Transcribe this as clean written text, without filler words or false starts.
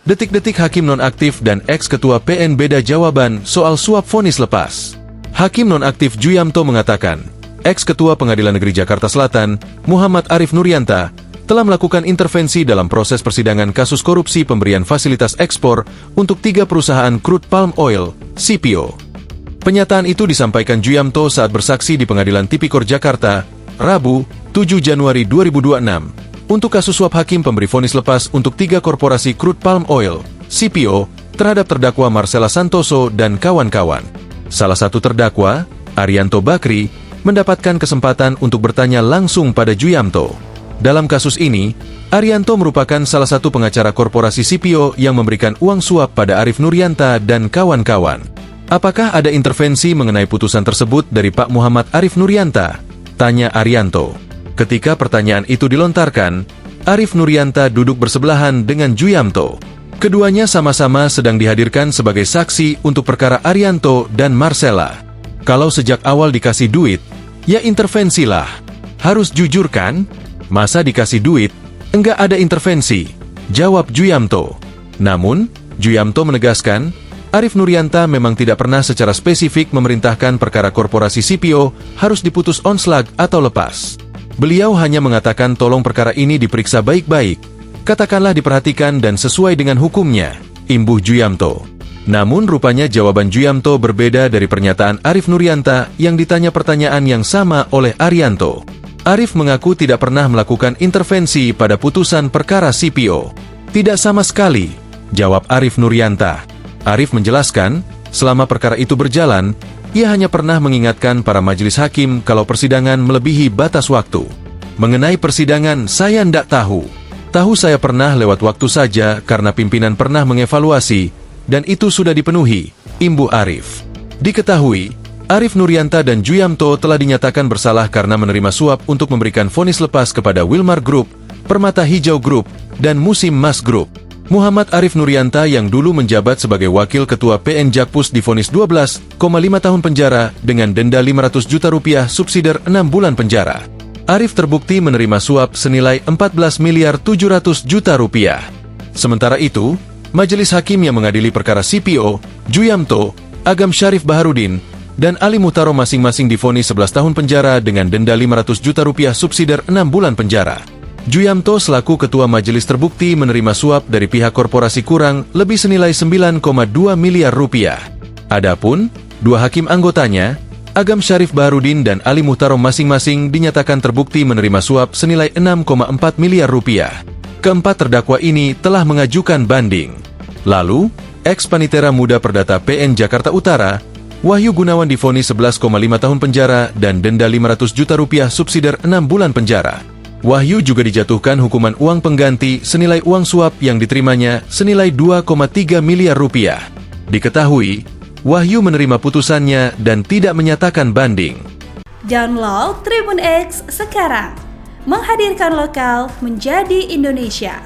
Detik-detik hakim nonaktif dan ex-ketua PN beda jawaban soal suap vonis lepas. Hakim nonaktif Juyamto mengatakan, ex-ketua Pengadilan Negeri Jakarta Selatan, Muhammad Arif Nurianta, telah melakukan intervensi dalam proses persidangan kasus korupsi pemberian fasilitas ekspor untuk 3 perusahaan crude palm oil, CPO. Pernyataan itu disampaikan Juyamto saat bersaksi di Pengadilan Tipikor Jakarta, Rabu, 7 Januari 2026. Untuk kasus suap hakim pemberi vonis lepas untuk 3 korporasi crude palm oil, CPO, terhadap terdakwa Marcella Santoso dan kawan-kawan. Salah satu terdakwa, Arianto Bakri, mendapatkan kesempatan untuk bertanya langsung pada Juyamto. Dalam kasus ini, Arianto merupakan salah satu pengacara korporasi CPO yang memberikan uang suap pada Arif Nurianta dan kawan-kawan. Apakah ada intervensi mengenai putusan tersebut dari Pak Muhammad Arif Nurianta? Tanya Arianto. Ketika pertanyaan itu dilontarkan, Arif Nurianta duduk bersebelahan dengan Juyamto. Keduanya sama-sama sedang dihadirkan sebagai saksi untuk perkara Arianto dan Marcella. Kalau sejak awal dikasih duit, ya intervensilah. Harus jujur kan? Masa dikasih duit, enggak ada intervensi, jawab Juyamto. Namun, Juyamto menegaskan, Arif Nurianta memang tidak pernah secara spesifik memerintahkan perkara korporasi CPO harus diputus onslag atau lepas. Beliau hanya mengatakan tolong perkara ini diperiksa baik-baik, katakanlah diperhatikan dan sesuai dengan hukumnya, imbuh Juyamto. Namun rupanya jawaban Juyamto berbeda dari pernyataan Arif Nurianta yang ditanya pertanyaan yang sama oleh Arianto. Arif mengaku tidak pernah melakukan intervensi pada putusan perkara CPO. Tidak sama sekali, jawab Arif Nurianta. Arif menjelaskan, selama perkara itu berjalan, ia hanya pernah mengingatkan para majelis hakim kalau persidangan melebihi batas waktu. Mengenai persidangan, saya ndak tahu. Tahu saya pernah lewat waktu saja karena pimpinan pernah mengevaluasi, dan itu sudah dipenuhi, imbuh Arif. Diketahui, Arif Nurianta dan Juyamto telah dinyatakan bersalah karena menerima suap untuk memberikan vonis lepas kepada Wilmar Group, Permata Hijau Group, dan Musim Mas Group. Muhammad Arif Nurianta yang dulu menjabat sebagai Wakil Ketua PN Jakpus divonis 12,5 tahun penjara dengan denda 500 juta rupiah subsidiar 6 bulan penjara. Arif terbukti menerima suap senilai 14 miliar 700 juta rupiah. Sementara itu, Majelis Hakim yang mengadili perkara CPO, Juyamto, Agam Syarif Baharudin, dan Ali Muhtaro masing-masing divonis 11 tahun penjara dengan denda 500 juta rupiah subsidiar 6 bulan penjara. Juyamto selaku ketua majelis terbukti menerima suap dari pihak korporasi kurang lebih senilai 9,2 miliar rupiah. Adapun, 2 hakim anggotanya, Agam Syarif Baharudin dan Ali Muhtaro masing-masing dinyatakan terbukti menerima suap senilai 6,4 miliar rupiah. Keempat terdakwa ini telah mengajukan banding. Lalu, ex-panitera muda Perdata PN Jakarta Utara, Wahyu Gunawan divonis 11,5 tahun penjara dan denda 500 juta rupiah subsidiar 6 bulan penjara. Wahyu juga dijatuhkan hukuman uang pengganti senilai uang suap yang diterimanya senilai 2,3 miliar rupiah. Diketahui, Wahyu menerima putusannya dan tidak menyatakan banding. Download Tribun X sekarang, menghadirkan lokal menjadi Indonesia.